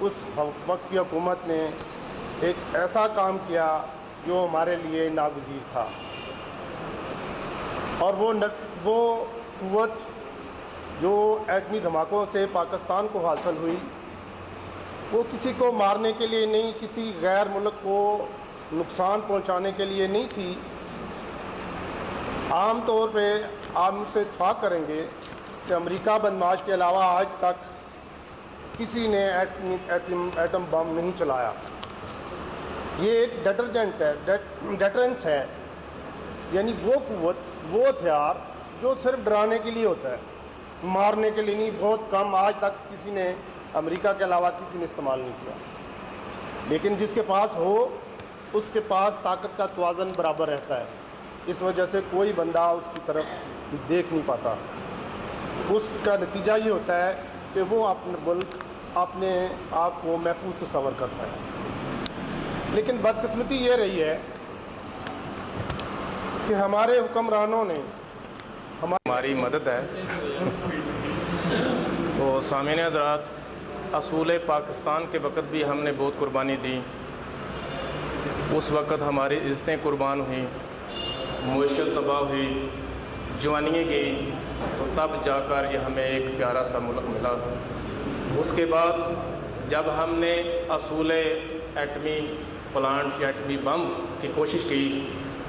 اس وقت کی حکومت نے ایک ایسا کام کیا جو ہمارے لیے ناگزیر تھا، اور وہ قوت جو ایٹمی دھماکوں سے پاکستان کو حاصل ہوئی وہ کسی کو مارنے کے لیے نہیں، کسی غیر ملک کو نقصان پہنچانے کے لیے نہیں تھی۔ عام طور پہ آپ مجھ سے اتفاق کریں گے کہ امریکہ بدمعاش کے علاوہ آج تک کسی نے ایٹم بم نہیں چلایا۔ یہ ایک ڈٹرجنٹ ہے، ڈیٹرنس ہے، یعنی وہ قوت، وہ ہتھیار جو صرف ڈرانے کے لیے ہوتا ہے، مارنے کے لیے نہیں۔ بہت کم آج تک کسی نے، امریکہ کے علاوہ کسی نے استعمال نہیں کیا، لیکن جس کے پاس ہو اس کے پاس طاقت کا توازن برابر رہتا ہے، اس وجہ سے کوئی بندہ اس کی طرف دیکھ نہیں پاتا۔ اس کا نتیجہ یہ ہوتا ہے کہ وہ اپنے ملک، اپنے آپ کو محفوظ تصور کرتا ہے۔ لیکن بدقسمتی یہ رہی ہے کہ ہمارے حکمرانوں نے ہماری مدد ہے۔ تو سامعین حضرات، اصول پاکستان کے وقت بھی ہم نے بہت قربانی دی، اس وقت ہماری عزتیں قربان ہوئیں، معیشت تباہ ہوئی، جوانیاں گئی، تو تب جا کر یہ ہمیں ایک پیارا سا ملک ملا۔ اس کے بعد جب ہم نے اصول ایٹمی پلانٹ یا ایٹمی بم کی کوشش کی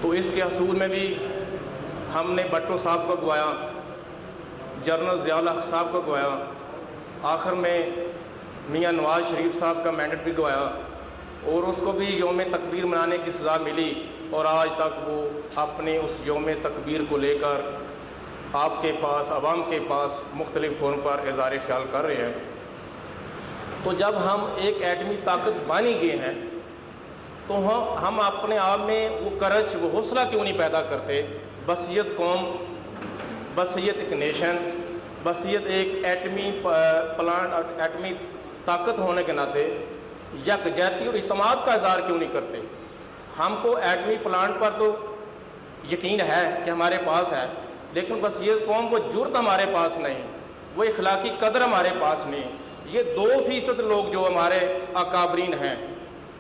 تو اس کے اصول میں بھی ہم نے بھٹو صاحب کو گوایا، جنرل ضیاء الحق صاحب کو گوایا، آخر میں میاں نواز شریف صاحب کا مینڈیٹ بھی گوایا، اور اس کو بھی یوم تکبیر منانے کی سزا ملی، اور آج تک وہ اپنے اس یوم تکبیر کو لے کر آپ کے پاس، عوام کے پاس مختلف فورم پر اظہار خیال کر رہے ہیں۔ تو جب ہم ایک ایٹمی طاقت بانی گئے ہیں تو ہم اپنے آپ میں وہ کرج، وہ حوصلہ کیوں نہیں پیدا کرتے؟ بصیت قوم، بصیت ایک نیشن، بصیت ایک ایٹمی پلانٹ، ایٹمی طاقت ہونے کے ناطے یکجہتی اور اعتماد کا اظہار کیوں نہیں کرتے؟ ہم کو ایٹمی پلانٹ پر تو یقین ہے کہ ہمارے پاس ہے، لیکن بصیت قوم، وہ جرت ہمارے پاس نہیں، وہ اخلاقی قدر ہمارے پاس نہیں۔ یہ 2% لوگ جو ہمارے اکابرین ہیں،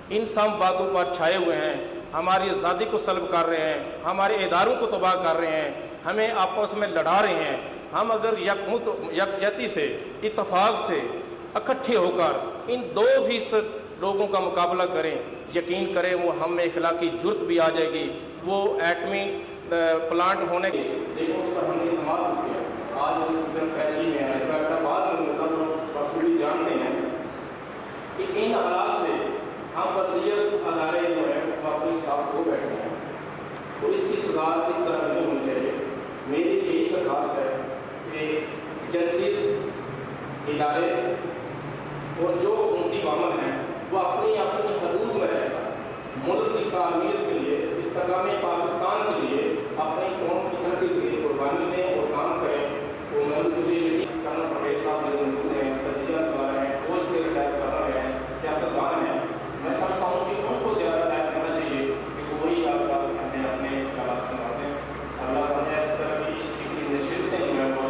ان سب باتوں پر چھائے ہوئے ہیں، ہماری آزادی کو سلب کر رہے ہیں، ہمارے اداروں کو تباہ کر رہے ہیں، ہمیں آپس میں لڑا رہے ہیں۔ ہم اگر یکجہتی سے، اتفاق سے اکٹھے ہو کر ان 2% لوگوں کا مقابلہ کریں، یقین کریں وہ ہم میں اخلاقی جرت بھی آ جائے گی، وہ ایٹمی پلانٹ ہونے کی، لیکن اس پر ہم نے اعتماد ہو گیا۔ آج اس دن کراچی میں ہے، جو ایک بات میں سب لوگ بخوبی جانتے ہیں کہ ان حالات سے ہم بصیت ادارے جو ہے واپس صاف ہو بیٹھے ہیں، تو اس کی سزا اس طرح نہیں ہونی چاہیے۔ میری یہی درخواست ہے کہ ایجنسیز، ادارے اور جو حکومتی عوامل ہیں وہ اپنی حدود میں رہ کر ملک کی سالمیت کے لیے، استحکام پاکستان کے لیے، اپنی قوم کی ترقی کے لیے قربانی دیں اور کام کریں۔ تو مجھے یقین کرنا پڑے، صاحب جو موجود ہیں، تجزیہ کار ہیں، فوج کے ریٹائر کر رہے ہیں، سیاستدان ہیں، میں سمجھتا ہوں کہ ان کو زیادہ ٹائم کرنا چاہیے کہ وہی آپ کا اپنے خیالات سناتے ہیں۔ اللہ تعالیٰ اس طرح کی نشستیں جو ہیں وہ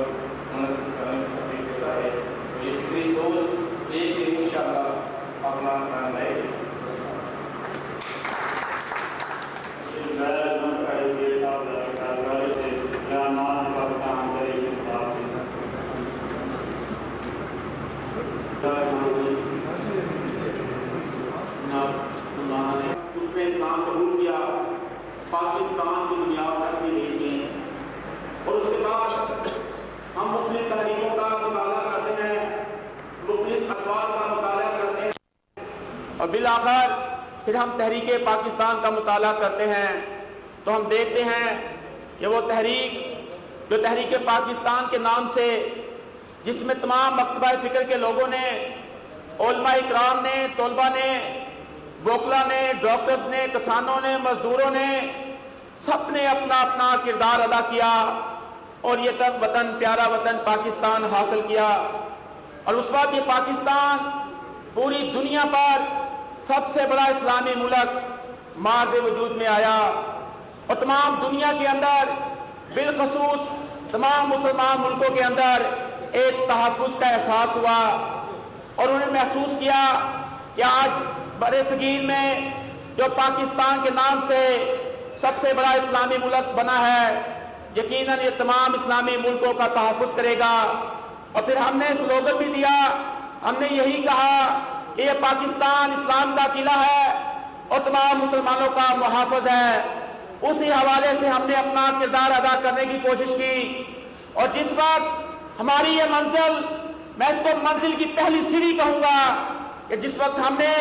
منعقد کرنے کی ترغیب دیتا ہے، تو یہ فکری سوچ ایک دن انشاءاللہ اپنا لائے گی۔ اس میں اسلام قبول کیا، پاکستان کی بنیاد رکھ دی گئی تھی، اور اس کے بعد ہم مختلف تحریکوں کا مطالعہ کرتے ہیں، مختلف اخبار کا مطالعہ کرتے ہیں، اور بالآخر پھر ہم تحریک پاکستان کا مطالعہ کرتے ہیں تو ہم دیکھتے ہیں کہ وہ تحریک جو تحریک پاکستان کے نام سے، جس میں تمام مکتبہ فکر کے لوگوں نے، علماء اکرام نے، طلبہ نے، وکلا نے، ڈاکٹرز نے، کسانوں نے، مزدوروں نے، سب نے اپنا اپنا کردار ادا کیا اور یہ تب وطن، پیارا وطن پاکستان حاصل کیا۔ اور اس وقت یہ پاکستان پوری دنیا پر سب سے بڑا اسلامی ملک مارد وجود میں آیا، اور تمام دنیا کے اندر، بالخصوص تمام مسلمان ملکوں کے اندر ایک تحفظ کا احساس ہوا، اور انہوں نے محسوس کیا کہ آج برِ صغیر میں جو پاکستان کے نام سے سب سے بڑا اسلامی ملک بنا ہے، یقیناً یہ تمام اسلامی ملکوں کا تحفظ کرے گا۔ اور پھر ہم نے سلوگن بھی دیا، ہم نے یہی کہا کہ یہ پاکستان اسلام کا قلعہ ہے اور تمام مسلمانوں کا محافظ ہے۔ اسی حوالے سے ہم نے اپنا کردار ادا کرنے کی کوشش کی، اور جس وقت ہماری یہ منزل، میں اس کو منزل کی پہلی سیڑھی کہوں گا، کہ جس وقت ہم نے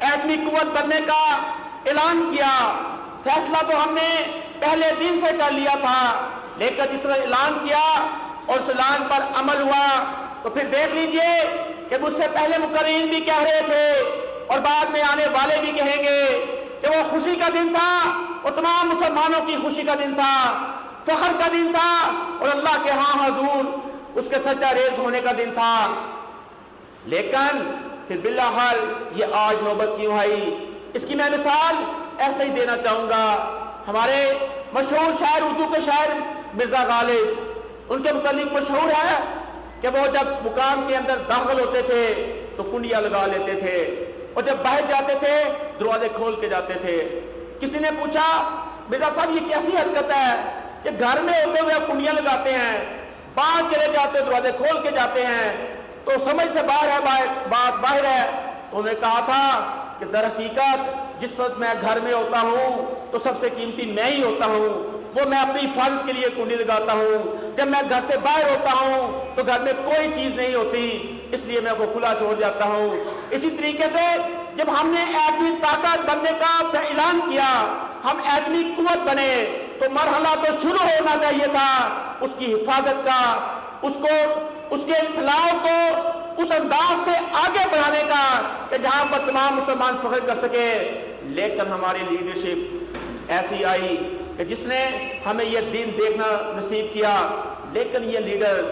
ایٹمی قوت بننے کا اعلان کیا، فیصلہ تو ہم نے پہلے دن سے کر لیا تھا، لیکن جس وقت اعلان کیا اور اس اعلان پر عمل ہوا تو پھر دیکھ لیجئے کہ مجھ سے پہلے مقررین بھی کہہ رہے تھے اور بعد میں آنے والے بھی کہیں گے کہ وہ خوشی کا دن تھا، وہ تمام مسلمانوں کی خوشی کا دن تھا، فخر کا دن تھا، اور اللہ کے ہاں حضور اس کے سجدہ ریز ہونے کا دن تھا۔ لیکن پھر بالآخر یہ آج نوبت کیوں آئی؟ اس کی میں مثال ایسے ہی دینا چاہوں گا۔ ہمارے مشہور شاعر، اردو کے شاعر مرزا غالب، ان کے متعلق مشہور ہے کہ وہ جب مقام کے اندر داخل ہوتے تھے تو کنڈیاں لگا لیتے تھے، اور جب باہر جاتے تھے دروازے کھول کے جاتے تھے۔ کسی نے پوچھا مرزا صاحب یہ کیسی حرکت ہے کہ گھر میں ہوتے ہوئے کنڈیاں لگاتے ہیں، باہر چلے جاتے دروازے کھول کے جاتے ہیں، تو سمجھ سے باہر ہے، بات باہر ہے۔ تو انہوں نے کہا تھا کہ در حقیقت جس وقت میں گھر میں ہوتا ہوں تو سب سے قیمتی میں ہی ہوتا ہوں، وہ میں اپنی حفاظت کے لیے کنڈی لگاتا ہوں۔ جب میں گھر سے باہر ہوتا ہوں تو گھر میں کوئی چیز نہیں ہوتی، اس لیے میں وہ کھلا چھوڑ جاتا ہوں۔ اسی طریقے سے جب ہم نے ایٹمی طاقت بننے کا اعلان کیا، ہم ایٹمی قوت بنے، تو مرحلہ تو شروع ہونا چاہیے تھا اس کی حفاظت کا، اس کے پھیلاؤ کو اس انداز سے آگے بڑھانے کا کہ جہاں پر تمام مسلمان فخر کر سکے۔ لیکن ہماری لیڈرشپ ایسی آئی کہ جس نے ہمیں یہ دین دیکھنا نصیب کیا۔ لیکن یہ لیڈر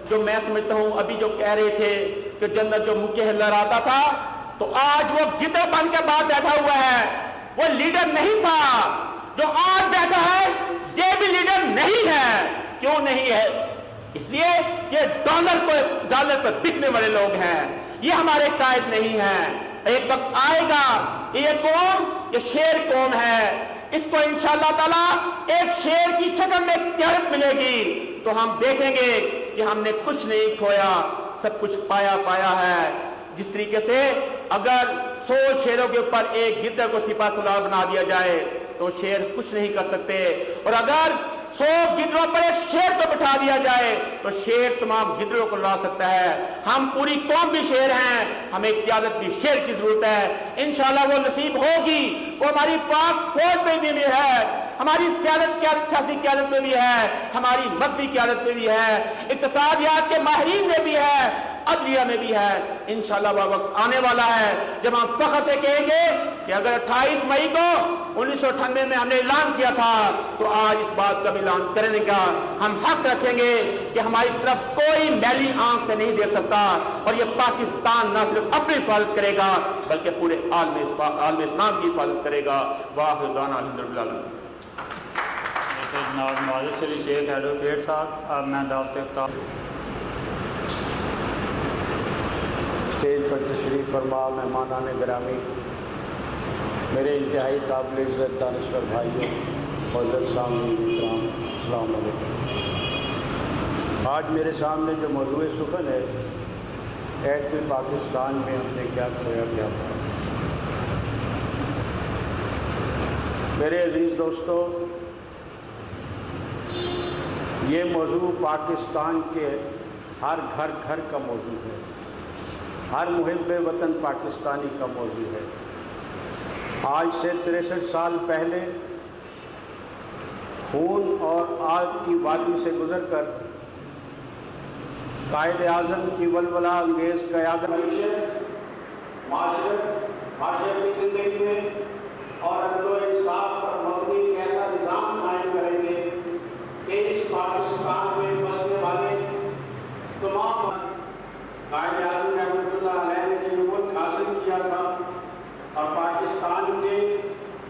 جو میں سمجھتا ہوں ابھی جو کہہ رہے تھے کہ جنت جو منہ کے لہراتا تھا، تو آج وہ گدڑ بن کے بعد بیٹھا ہوا ہے، وہ لیڈر نہیں تھا۔ جو آج بیٹھا ہے یہ بھی لیڈر نہیں ہے۔ کیوں نہیں ہے؟ اس لیے یہ ڈالر پر بکنے والے لوگ ہیں، یہ ہمارے قائد نہیں ہیں۔ ایک وقت آئے گا کہ یہ قوم، یہ شیر قوم ہے، اس کو انشاءاللہ تعالی ایک شیر کی شکل میں قیادت ملے گی، تو ہم دیکھیں گے کہ ہم نے کچھ نہیں کھویا، سب کچھ پایا ہے۔ جس طریقے سے اگر 100 شیروں کے اوپر ایک گدڑ کو سپاہ سالار بنا دیا جائے تو شیر کچھ نہیں کر سکتے، اور اگر 100 گدڑوں پر ایک شیر کو بٹھا دیا جائے تو شیر تمام گدڑوں کو لا سکتا ہے۔ ہم پوری قوم بھی شیر ہیں، ہمیں قیادت بھی شیر کی ضرورت ہے۔ انشاءاللہ وہ نصیب ہوگی، وہ ہماری پاک فوج میں بھی ہے، ہماری سیاسی قیادت میں بھی ہے، ہماری مذہبی قیادت میں بھی ہے، اقتصادیات کے ماہرین میں بھی ہے، عدلیہ میں بھی ہے۔ انشاءاللہ وہ وقت آنے والا ہے جب ہم فخر سے کہیں گے کہ اگر 28 مئی کو 1998 میں ہم نے اعلان کیا تھا تو آج اس بات کا بھی اعلان کرنے کا ہم حق رکھیں گے کہ ہماری طرف کوئی میلی آنکھ سے نہیں دیکھ سکتا، اور یہ پاکستان نہ صرف اپنی حفاظت کرے گا بلکہ پورے عالم اسلام کی حفاظت کرے گا۔ واخر دعوانا الحمدللہ۔ جناب نواز شریف شیخ ایڈوکیٹ صاحب، اب میں دعوت اختتام۔ اسٹیج پر تشریف فرما مہمانان گرامی، میرے انتہائی قابل عزت دانشور بھائیوں، معزز سامعین کرام، السلام علیکم۔ آج میرے سامنے جو موضوع سخن ہے، ایٹمی پاکستان میں ہم نے کیا کھویا کیا تھا۔ میرے عزیز دوستو، یہ موضوع پاکستان کے ہر گھر کا موضوع ہے، ہر محب وطن پاکستانی کا موضوع ہے۔ آج سے 63 سال پہلے خون اور آگ کی وادی سے گزر کر قائد اعظم کی ولولہ انگیز قیادت، معاشرتی زندگی میں اور عدل و انصاف پر مبنی ایک ایسا نظام قائم کریں گے کہ اس پاکستان میں بسنے والے تمام قائد اعظم رحمۃ اللہ علیہ نے جو ملک حاصل کیا تھا، اور پاکستان کے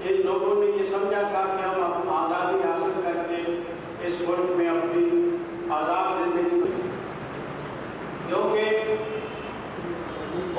ان لوگوں نے یہ سمجھا تھا کہ ہم اپنی آزادی حاصل کر کے اس ملک میں اپنی آزاد زندگی، کیونکہ